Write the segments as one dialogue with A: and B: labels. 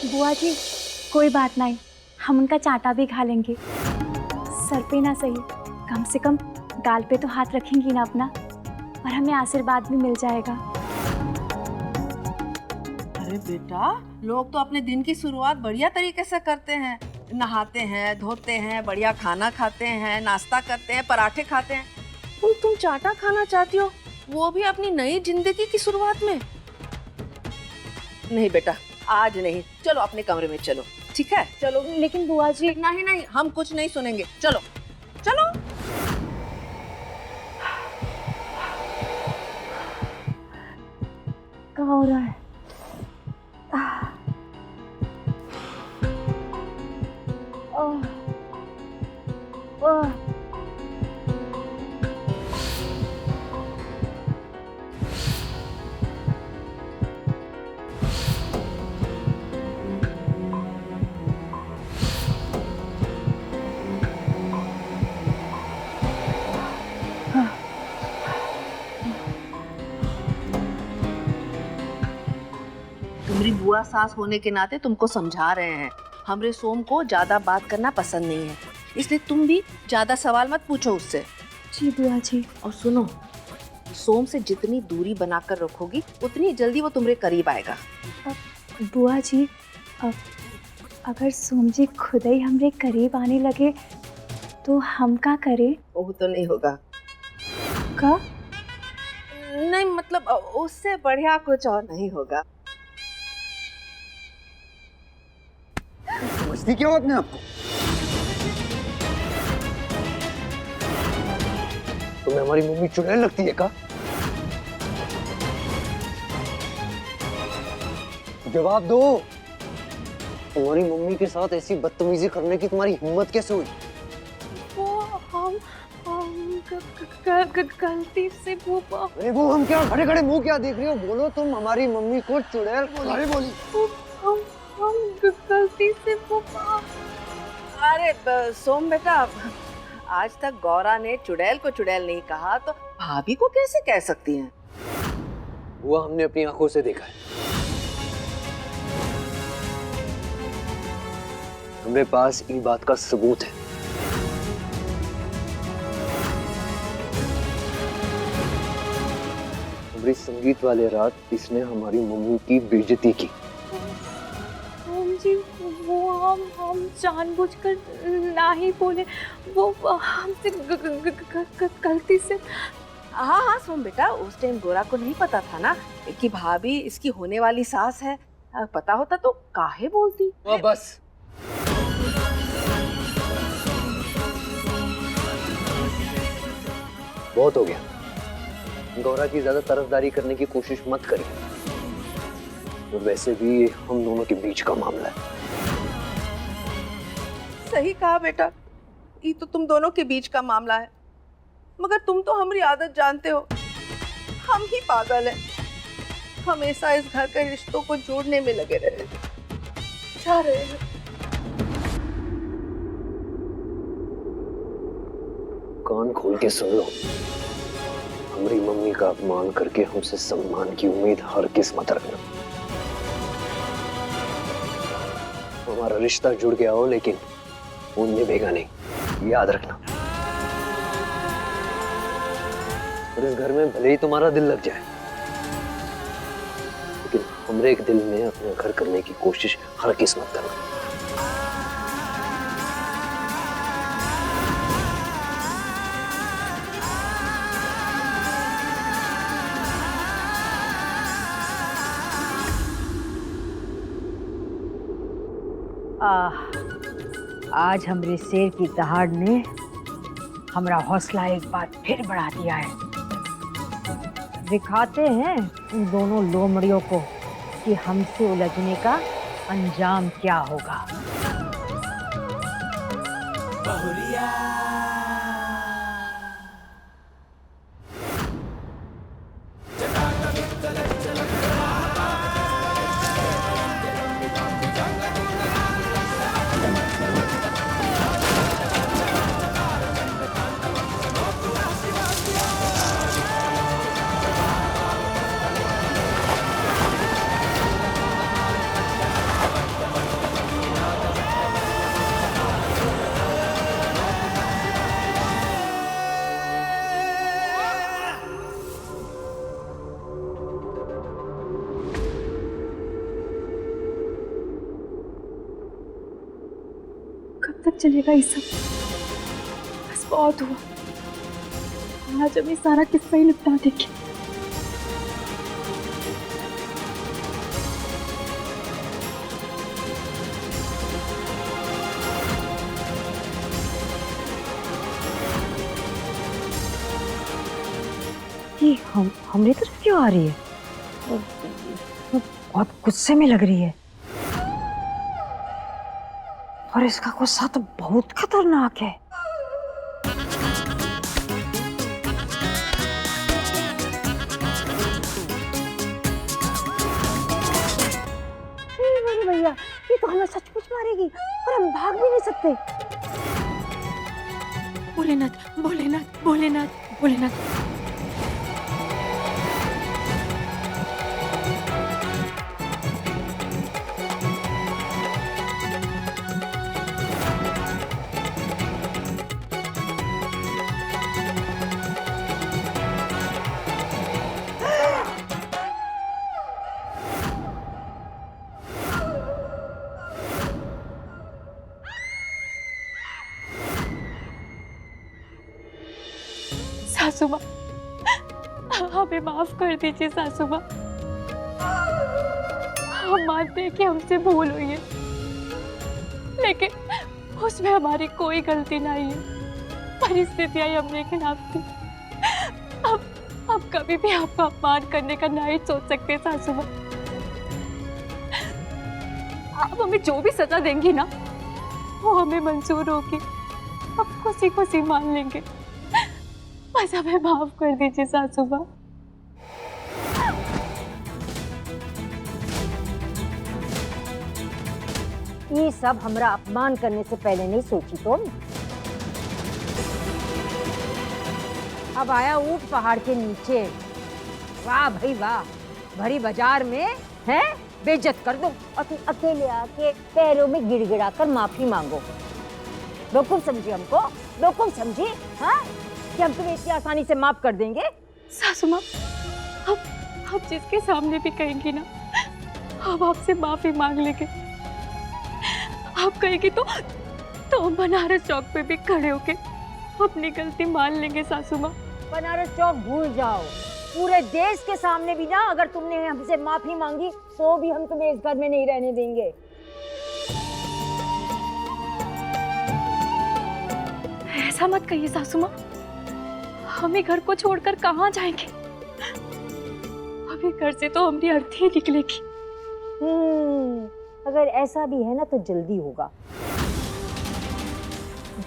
A: बुआ जी कोई बात नहीं, हम उनका चांटा भी खा लेंगे। सर पे ना सही, कम से कम गाल पे तो हाथ रखेंगी ना अपना, और हमें आशीर्वाद भी मिल जाएगा।
B: अरे बेटा, लोग तो अपने दिन की शुरुआत बढ़िया तरीके से करते हैं। नहाते हैं, धोते हैं, बढ़िया खाना खाते हैं, नाश्ता करते हैं, पराठे खाते हैं। तुम चाटा खाना चाहती हो, वो भी अपनी नई जिंदगी की शुरुआत में? नहीं बेटा, आज नहीं। चलो अपने कमरे में चलो, ठीक है? चलो।
A: लेकिन बुआ जी।
B: नहीं नहीं, हम कुछ नहीं सुनेंगे। चलो चलो।
A: क्या हो रहा है? ओह, ओह।
B: तुम्हारी बुआ सास होने के नाते तुमको समझा रहे हैं। हमरे सोम को ज्यादा बात करना पसंद नहीं है, इसलिए तुम भी ज्यादा सवाल मत पूछो उससे।
A: जी बुआ जी।
B: और सुनो, सोम से जितनी दूरी बनाकर रखोगी उतनी जल्दी वो तुम्हारे करीब आएगा।
A: बुआ जी, अगर सोम जी खुद ही हमरे करीब आने लगे तो हम क्या करें?
B: वो तो नहीं होगा।
A: का?
B: नहीं मतलब उससे बढ़िया कुछ और नहीं होगा।
C: समझती क्यों अपने आप को? तुम्हें हमारी मम्मी चुड़ैल लगती है का? जवाब दो। तुम्हारी मम्मी के साथ ऐसी बदतमीजी करने की तुम्हारी हिम्मत कैसे हुई?
A: वो हम गलती से वो
C: अरे वो हम क्या, खड़े खड़े मुंह क्या देख रही हो? बोलो, तुम हमारी मम्मी को चुड़ैल बोली।
A: हम गलती से वो।
B: अरे सोम बेटा, आज तक गौरा ने चुड़ैल को चुड़ैल नहीं कहा, तो भाभी को कैसे कह सकती हैं?
C: वो हमने अपनी आंखों से देखा है। हमारे पास इस बात का सबूत है। हमारी संगीत वाले रात इसने हमारी मम्मी की बेइज्जती की।
A: जी वो हम जानबूझकर ना ही बोले, वो हमसे गलती से।
B: हाँ हाँ सोम बेटा, उस टाइम गोरा को नहीं पता था ना कि भाभी इसकी होने वाली सास है। पता होता तो काहे बोलती।
C: बस बहुत हो गया। गौरा की ज्यादा तरफदारी करने की कोशिश मत करिए। और वैसे भी हम दोनों के बीच का मामला है।
B: सही कहा बेटा, ये तो तुम दोनों के बीच का मामला है, मगर तुम तो हमारी आदत जानते हो। हम ही पागल हैं, हमेशा इस घर के रिश्तों को जोड़ने में लगे रहे हैं।
C: कान खोल के सुन लो, हमारी मम्मी का अपमान करके हमसे सम्मान की उम्मीद हर किस मत रखना। हमारा रिश्ता जुड़ गया हो लेकिन वो निभेगा नहीं, याद रखना। और इस घर में भले ही तुम्हारा दिल लग जाए, लेकिन हमरे एक दिल में अपना घर करने की कोशिश हर किस मत करना।
D: आज हमरे शेर की दहाड़ ने हमारा हौसला एक बार फिर बढ़ा दिया है। दिखाते हैं इन दोनों लोमड़ियों को कि हमसे उलझने का अंजाम क्या होगा।
A: तक चलेगा ये सब? बस बहुत हुआ, आज अभी सारा किस्सा ही निपटा देंगे।
D: ये हमरी तरफ क्यों आ रही है? बहुत गुस्से में लग रही है और इसका गुस्सा तो बहुत खतरनाक है। अरे भैया, ये तो हमें सचमुच मारेगी और हम भाग भी नहीं सकते।
A: भोलेनाथ भोलेनाथ भोलेनाथ भोलेनाथ। सासू माँ, हमें माफ कर दीजिए सासू माँ। हम मानते हैं कि हमसे भूल हुई है, लेकिन उसमें हमारी कोई गलती नहीं है। परिस्थितियां ही हमने खिलाफ थी। अब कभी भी आपका अपमान करने का नहीं सोच सकते सासू माँ। आप हमें जो भी सजा देंगी ना, वो हमें मंजूर होगी। अब खुशी खुशी मान लेंगे। बस हमें माफ कर दीजिए सासू माँ।
D: ये सब हमरा अपमान करने से पहले नहीं सोची तुम? अब आया ऊंट पहाड़ के नीचे। वाह भाई वाह, भरी बाजार में है बेइज्जत कर दो और तुम अकेले आके पैरों में गिड़गिड़ा कर माफी मांगो। बेवकूफ समझी हमको? बेवकूफ समझी? हाँ, कि हम तुम्हें इतनी आसानी से माफ कर देंगे?
A: सासू माँ, आप जिसके सामने भी कहेंगी ना, हम आपसे माफी मांग लेंगे। आप कहेंगी तो हम बनारस चौक पे भी खड़े होके अपनी गलती मान लेंगे सासू माँ।
D: बनारस चौक भूल जाओ, पूरे देश के सामने भी ना अगर तुमने हमसे माफी मांगी तो भी हम तुम्हें इस घर में नहीं रहने देंगे।
A: ऐसा मत कहिए सासू माँ, हमें घर को छोड़कर कहाँ जाएंगे? अभी घर से तो हमारी अर्थी ही निकलेगी।
D: अगर ऐसा भी है ना तो जल्दी होगा।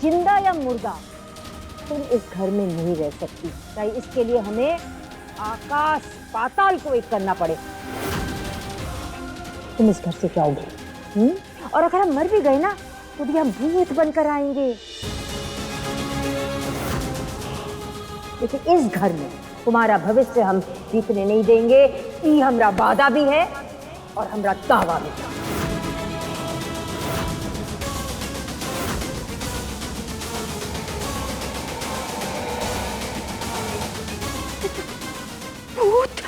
D: जिंदा या मुर्दा तुम इस घर में नहीं रह सकती, चाहे इसके लिए हमें आकाश पाताल को एक करना पड़े। तुम इस घर से जाओगे, और अगर हम मर भी गए ना तो भी हम भूत बनकर आएंगे, लेकिन इस घर में तुम्हारा भविष्य हम जीतने नहीं देंगे। ये हमारा वादा भी है और हमारा दावा भी है।
A: भूत!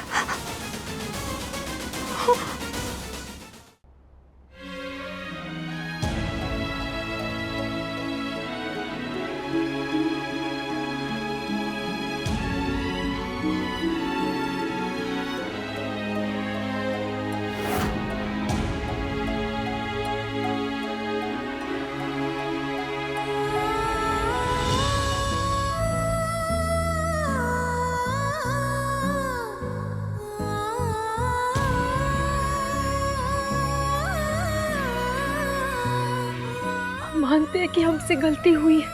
A: मानते हैं कि हमसे गलती हुई है।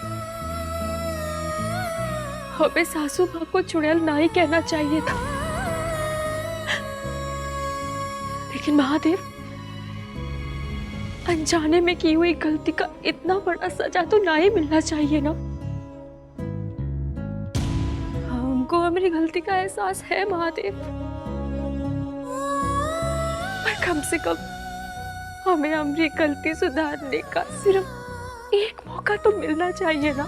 A: हमें सासू माँ को चुड़ैल ना ही कहना चाहिए था, लेकिन महादेव, अनजाने में की हुई गलती का इतना बड़ा सजा तो ना ही मिलना चाहिए ना। हमको हमारी गलती का एहसास है महादेव, पर कम से कम हमें हमारी गलती सुधारने का सिर्फ एक मौका तो मिलना चाहिए ना,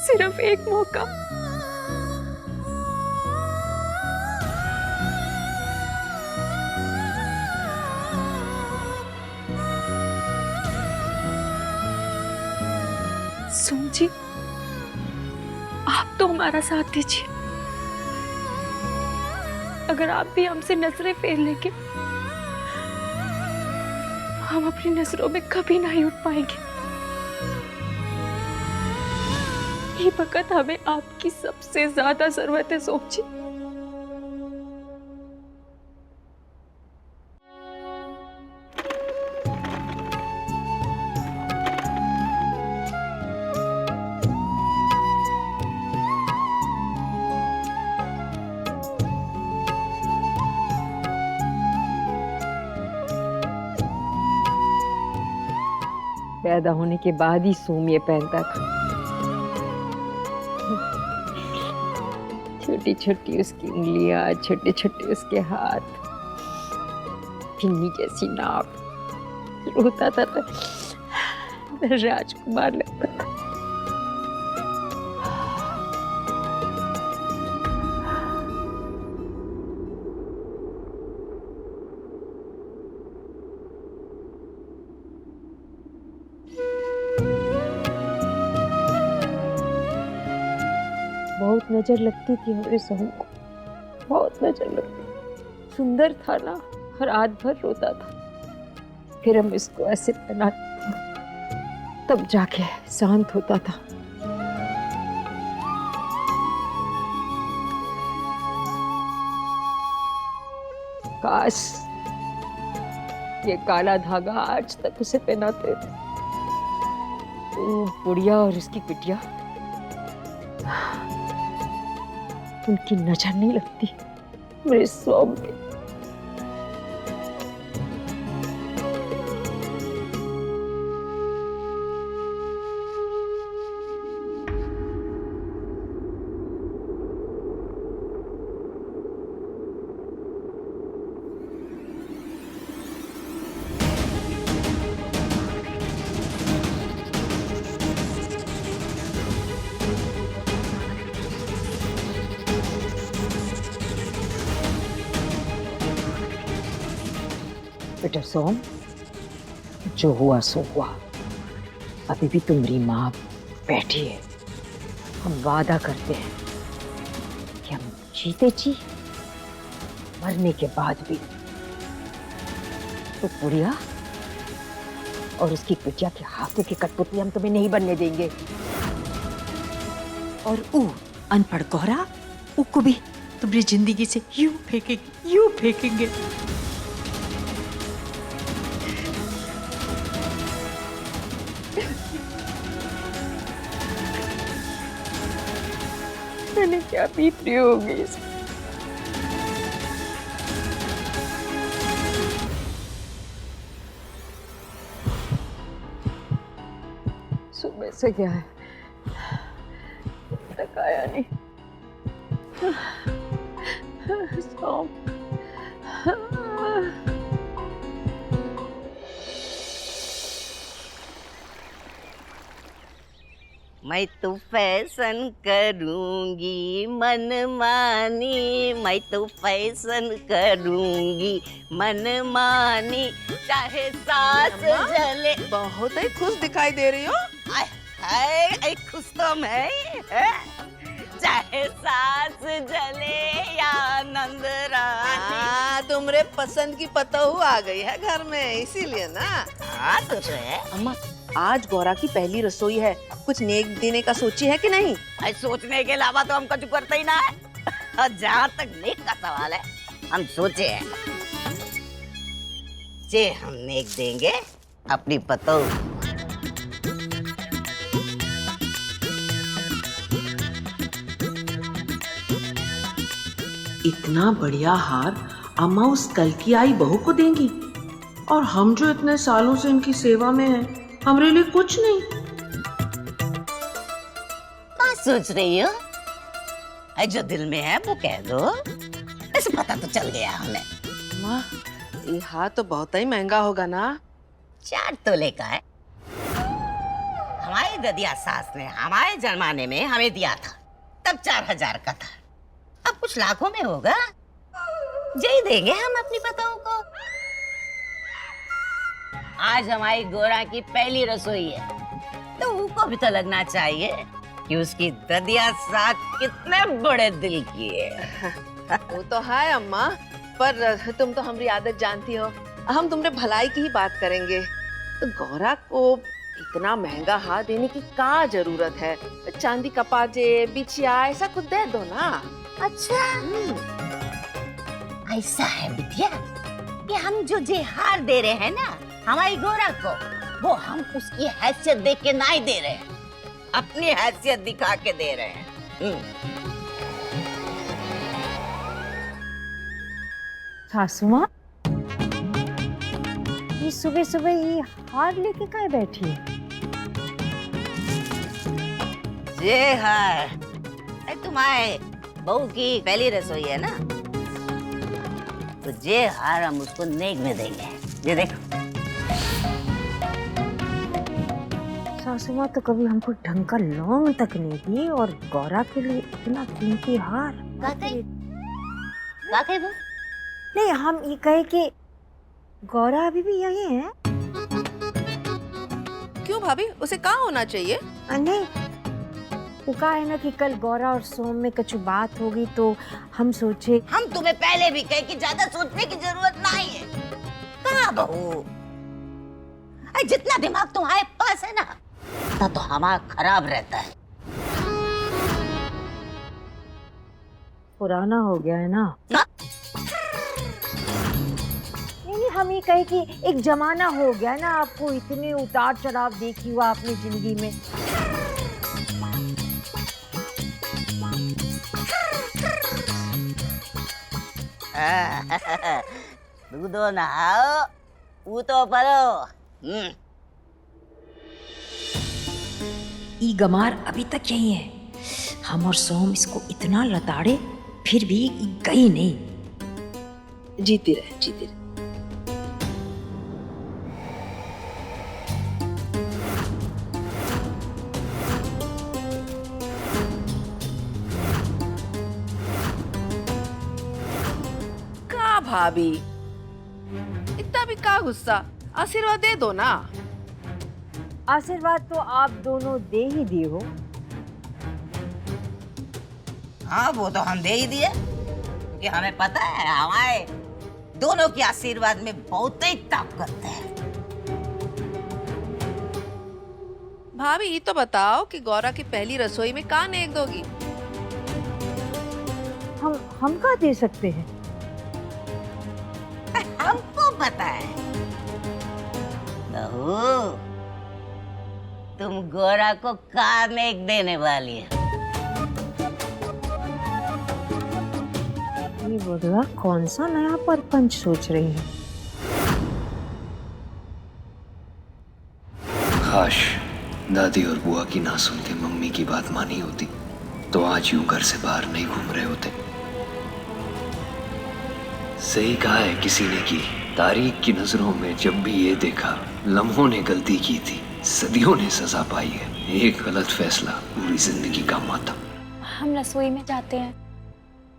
A: सिर्फ एक मौका। सोम जी, आप तो हमारा साथ दीजिए। अगर आप भी हमसे नजरें फेर लेंगे, हम अपनी नजरों में कभी नहीं उठ पाएंगे। ये वक्त हमें आपकी सबसे ज्यादा जरूरत है सोम जी।
D: पैदा होने के बाद ही सोम ये पहनता था। छोटी छोटी उसकी उंगलियां, छोटे छोटे उसके हाथ, पिन्नी जैसी नाक। रोता था तो राजकुमार लगता था। बहुत नजर लगती थी हमारे सोम को, बहुत नजर लगती। सुंदर था ना, हर रात भर रोता था। फिर हम इसको ऐसे पहनाते तब जाके शांत होता था। काश ये काला धागा आज तक उसे पहनाते थे। वो बुढ़िया और उसकी बिटिया, उनकी नजर नहीं लगती मेरे सोम पे। बेटा सोम, जो हुआ सो हुआ। अभी भी तुम्हारी माँ बैठी है। हम वादा करते हैं कि हम जीते जी, मरने के बाद भी तो बुढ़िया और उसकी बिटिया के हाथों की कठपुतली हम तुम्हें नहीं बनने देंगे।
E: और अनपढ़ गौरा को भी तुम्हारी जिंदगी से यूं फेंकेंगे।
A: मैंने क्या बीत रही होगी इस
D: सुबह से क्या है, तक आया नहीं। सोम,
F: मैं तो फैशन करूंगी मनमानी, मैं तो फैशन करूंगी मनमानी, चाहे सास जले।
B: बहुत ही खुश दिखाई दे रही हो।
F: आय हाय, खुश तो मैं है? चाहे सास जले या नंद रानी।
B: तुम्हारे पसंद की पतोहू आ गई है घर में, इसीलिए ना।
F: हाँ तो है।
B: अम्मा, आज गौरा की पहली रसोई है, कुछ नेक देने का सोची है कि नहीं?
F: सोचने के अलावा तो हम कुछ करते ही ना है। और जहाँ तक नेक का सवाल है, हम सोचे हैं जे हम नेक देंगे अपनी पतोहू।
G: इतना बढ़िया हार अम्मा उस कल की आई बहू को देंगी, और हम जो इतने सालों से इनकी सेवा में हैं, हमारे लिए कुछ नहीं।
F: क्या सोच रही हो? जो दिल में है वो कह दो, ऐसे पता तो चल गया हमें।
B: माँ, ये हार तो बहुत ही महंगा होगा ना?
F: 4 तोले का है। हमारी ददिया सास ने हमारे जमाने में हमें दिया था, तब 4000 का था। अब कुछ लाखों में होगा। यही देंगे हम अपनी पतोहू को। आज हमारी गोरा की पहली रसोई है, तो वो तुमको भी तो लगना चाहिए कि उसकी ददिया सास कितने बड़े दिल की है।
B: वो तो है अम्मा, पर तुम तो हमारी आदत जानती हो, हम तुमरे भलाई की ही बात करेंगे। तो गौरा को इतना महंगा हार देने की क्या जरूरत है? चांदी का पाजे, बिछिया ऐसा कुछ दे दो ना।
F: अच्छा, ऐसा है बिटिया कि हम जो हार दे रहे हैं ना हमारी गौरा को, वो हम उसकी हैसियत देख के नहीं दे रहे हैं, अपनी हैसियत दिखा के दे रहे हैं।
D: सासू माँ, ये सुबह सुबह ये हार लेके काहे बैठी है?
F: ये हार तुम्हारे बहू की पहली रसोई है ना, तो ये हार हम उसको नेक में देंगे। ये देखो।
D: सासू माँ तो कभी हमको ढंग का लौंग तक नहीं दी, और गौरा के लिए इतना कीमती हार।
F: वाकई वो
D: नहीं, हम ये कहे कि गौरा अभी भी यही है।
B: क्यों भाभी, उसे कहाँ होना चाहिए?
D: नहीं, वो कहा है ना कि कल गौरा और सोम में कुछ बात होगी, तो हम सोचे।
F: हम तुम्हें पहले भी कहे कि ज्यादा सोचने की जरूरत नहीं है। कहाँ बहू, अरे जितना दिमाग तुम्हारे पास है ना उतना तो हमारा खराब रहता है।
D: पुराना हो गया है ना। नहीं, हम ये कहे कि एक जमाना हो गया ना, आपको इतने उतार चढ़ाव देखी हुआ अपनी जिंदगी में।
F: दूधो नहाओ, ऊतो परो।
E: ई गमार अभी तक यही है। हम और सोम इसको इतना लताड़े फिर भी ई गई नहीं।
B: जीती रहे, जीती रहे। का भाभी, इतना भी का गुस्सा? आशीर्वाद दे दो ना।
D: आशीर्वाद तो आप दोनों दे ही दिए हो।
F: हाँ, वो तो हम दे ही दिए, क्योंकि हमें पता है हमारे दोनों के आशीर्वाद में बहुत ही ताकत है।
B: भाभी ये तो बताओ कि गौरा की पहली रसोई में कहाँ नेक दोगी?
D: हम क्या दे सकते हैं?
F: हमको पता है बहू, तुम गौरा को कार नेक देने वाली है।
D: ये बदला कौन सा नया परपंच सोच रही है?
C: काश दादी और बुआ की ना सुन के मम्मी की बात मानी होती तो आज यूं घर से बाहर नहीं घूम रहे होते। सही कहा है किसी ने कि तारीख की नजरों में जब भी ये देखा लम्हों ने गलती की थी, सदियों ने सजा पाई है। एक गलत फैसला पूरी जिंदगी का मातम।
A: हम रसोई में जाते हैं।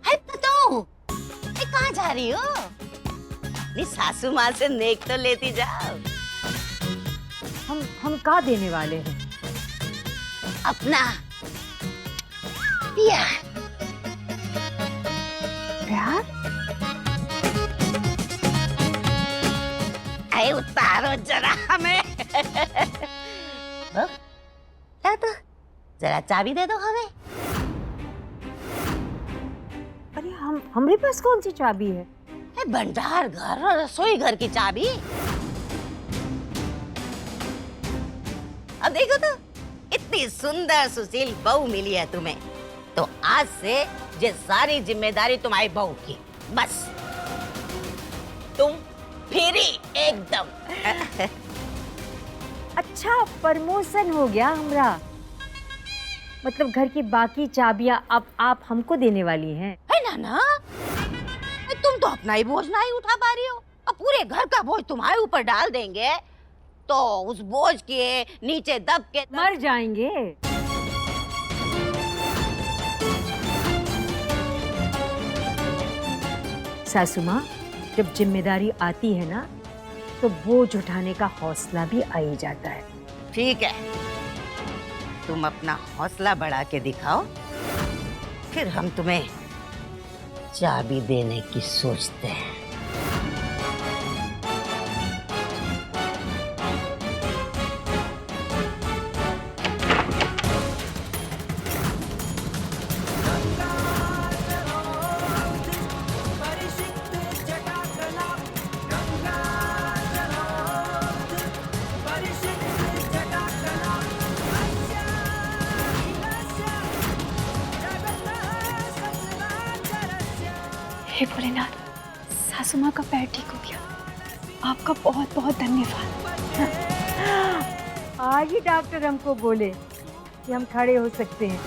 F: है तो कहाँ जा रही हो? अपनी सासू माँ से नेक तो लेती जाओ।
D: हम क्या देने वाले हैं?
F: अपना प्यार।
D: प्यार?
F: अरे उतारो जरा हमें। तो जरा चाबी दे दो हमें।
D: अरे हमारे पास कौन सी चाबी है?
F: भंडार घर और रसोई घर की चाबी। अब देखो तो इतनी सुंदर सुशील बहू मिली है तुम्हें, तो आज से ये सारी जिम्मेदारी तुम्हारी बहू की। बस तुम फ्री एकदम।
D: अच्छा, प्रमोशन हो गया हमरा। मतलब घर की बाकी चाबियां अब आप हमको देने वाली हैं?
F: है ना? तुम तो अपना ही बोझ नहीं उठा पा रही हो, अब पूरे घर का बोझ तुम्हारे ऊपर डाल देंगे तो उस बोझ के नीचे दब के
D: मर जाएंगे। सासू माँ, जब जिम्मेदारी आती है ना तो बोझ उठाने का हौसला भी आ ही जाता है।
F: ठीक है, तुम अपना हौसला बढ़ा के दिखाओ, फिर हम तुम्हें चाबी देने की सोचते हैं।
A: हे भोलेनाथ, सासू माँ का पैर ठीक हो गया। आपका बहुत बहुत धन्यवाद।
D: आज ही डॉक्टर हमको बोले कि हम खड़े हो सकते हैं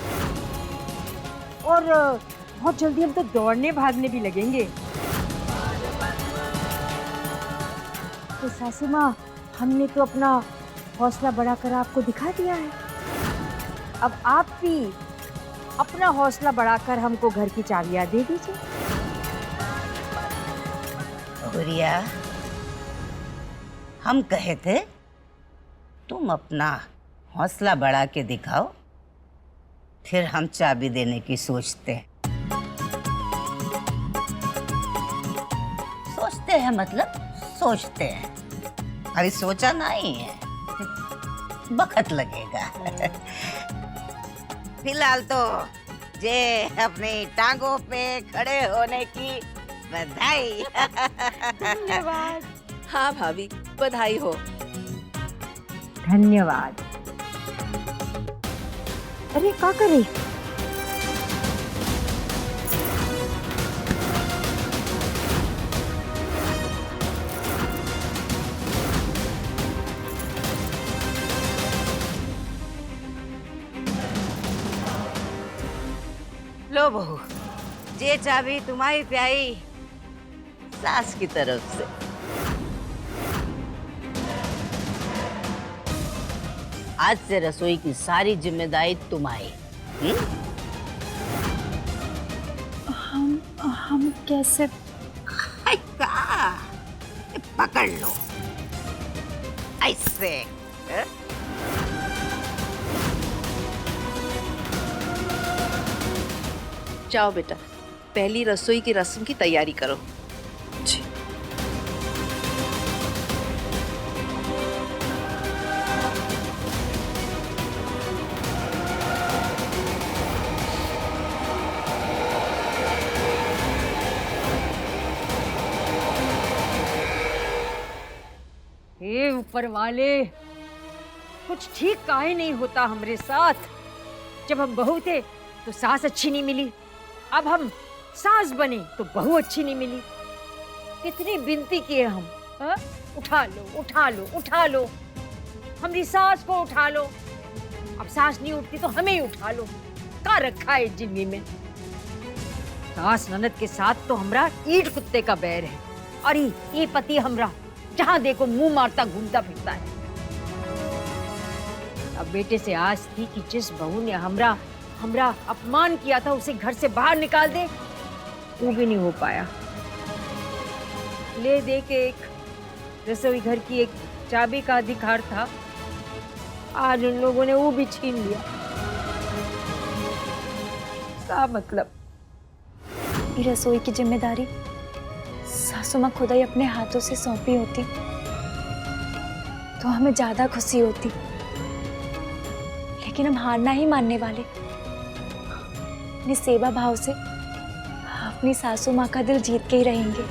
D: और बहुत जल्दी हम तो दौड़ने भागने भी लगेंगे। तो सासू माँ, हमने तो अपना हौसला बढ़ाकर आपको दिखा दिया है। अब आप भी अपना हौसला बढ़ाकर हमको घर की चाबियां दे दीजिए।
F: गुड़िया, हम कहे थे तुम अपना हौसला बढ़ा के दिखाओ, फिर हम चाबी देने की सोचते हैं। सोचते हैं मतलब सोचते हैं, अरे सोचा नहीं है, वक्त लगेगा। फिलहाल तो जे अपनी टांगों पे खड़े होने की बधाई।
A: धन्यवाद।
B: हाँ भाभी, बधाई हो।
D: धन्यवाद। अरे क्या करे?
F: लो बहू, जे चाबी तुम्हारी प्याई सास की तरफ से। आज से रसोई की सारी जिम्मेदारी तुम्हारी।
A: हम कैसे?
F: पकड़ लो ऐसे।
B: जाओ बेटा, पहली रसोई की रस्म की तैयारी करो।
A: जी।
D: हे ऊपर वाले, कुछ ठीक काहे नहीं होता हमरे साथ। जब हम बहू थे तो सास अच्छी नहीं मिली, अब हम सास बने तो बहू अच्छी नहीं मिली। कितनी विनती किए हम, हा? उठा लो उठा लो उठा लो, हमारी सास को उठा लो। अब सास नहीं उठती तो हमें ही उठा लो। का रखा है जिंदगी में। सास ननद के साथ तो हमरा ईट कुत्ते का बैर है, और ये पति हमरा जहां देखो मुंह मारता घूमता फिरता है। अब बेटे से आस थी कि जिस बहू ने हमरा अपमान किया था उसे घर से बाहर निकाल दे, वो भी नहीं हो पाया। ले दे के एक रसोई घर की एक चाबी का अधिकार था, आज उन लोगों ने वो भी छीन लिया। क्या मतलब?
A: ये रसोई की जिम्मेदारी सासू माँ खुद ही अपने हाथों से सौंपी होती तो हमें ज्यादा खुशी होती, लेकिन हम हारना ही मानने वाले। अपनी सेवा भाव से अपनी सासू माँ का दिल जीत के ही रहेंगे।